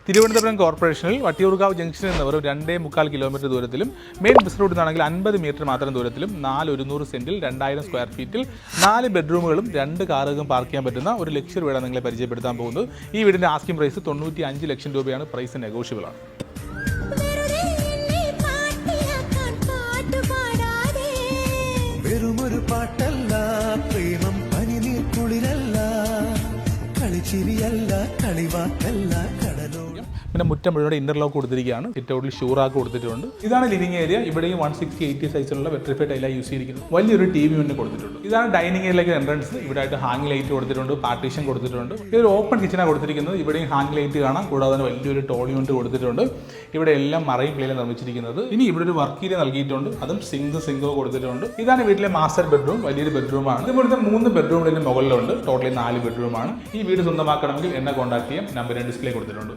തിരുവനന്തപുരം കോർപ്പറേഷനിൽ വട്ടിയൂർക്കാവ് ജംഗ്ഷനിൽ നിന്ന് വെറും 2.25 കിലോമീറ്റർ ദൂരത്തിലും മെയിൻ ബസ് റൂട്ടിൽ നിന്നാണെങ്കിൽ 50 മീറ്റർ മാത്രം ദൂരത്തിലും 100 സെന്റിൽ 2000 സ്ക്വയർ ഫീറ്റിൽ 4 ബെഡ്റൂമുകളും 2 കാറുകളും പാർക്ക് ചെയ്യാൻ പറ്റുന്ന ഒരു ലക്ഷറി വീടാണ് നിങ്ങളെ പരിചയപ്പെടുത്താൻ പോകുന്നത്. ഈ വീടിന്റെ ആസ്കിംഗ് പ്രൈസ് 95 ലക്ഷം രൂപയാണ്. പ്രൈസ് നെഗോഷ്യബിൾ ആണ്. വെറുമൊരു പാട്ടല്ല, പ്രേമം പനിനീർ കുളിരല്ല, കളിച്ചിരിയല്ല, കളിവാക്കല്ല, കടലോളം. പിന്നെ മുറ്റം മുഴുവൻ ഇന്റർലോക്ക് കൊടുത്തിരിക്കുകയാണ്. സിറ്റ് ഔട്ടിൽ ഷൂറാക്ക് കൊടുത്തിട്ടുണ്ട്. ഇതാണ് ലിവിംഗ് ഏരിയ. ഇവിടെയും 160-80 സൈസിലുള്ള വെട്രിഫൈഡ് ടൈലാണ് യൂസ് ചെയ്തിരിക്കുന്നത്. വലിയൊരു TV മുന്നിൽ കൊടുത്തിട്ടുണ്ട്. ഇതാണ് ഡൈനിങ് ഏരിയയിലേക്ക് എൻട്രൻസ്. ഇവിടെ ആയിട്ട് ഹാങ് ലൈറ്റ് കൊടുത്തിട്ടുണ്ട്, പാർട്ടീഷൻ കൊടുത്തിട്ടുണ്ട്. ഇതൊരു ഓപ്പൺ കിച്ചനാണ് കൊടുത്തിരിക്കുന്നത്. ഇവിടെയും ഹാങ് ലൈറ്റ് കാണാം. കൂടാതെ തന്നെ വലിയൊരു ടോൾ യൂണിറ്റ് കൊടുത്തിട്ടുണ്ട്. ഇവിടെ എല്ലാം മറൈൻ ക്ലേയിലാണ് നിർമ്മിച്ചിരിക്കുന്നത്. ഇനി ഇവിടെ ഒരു വർക്ക് ഏരിയ നൽകിയിട്ടുണ്ട്. അതും സിങ്കോ കൊടുത്തിട്ടുണ്ട്. ഇതാണ് വീട്ടിലെ മാസ്റ്റർ ബെഡ്റൂം. വലിയൊരു ബെഡ്റൂമാണ്. ഇവിടുത്തെ 3 ബെഡ്റൂമിന് മുകളിലുണ്ട്. ടോട്ടലി 4 ബെഡ്റൂമാണ്. ഈ വീട് സ്വന്തമാക്കണമെങ്കിൽ എന്നെ കോൺടാക്ട് ചെയ്യാം. നമ്പർ ഡിസ്പ്ലേ കൊടുത്തിട്ടുണ്ട്.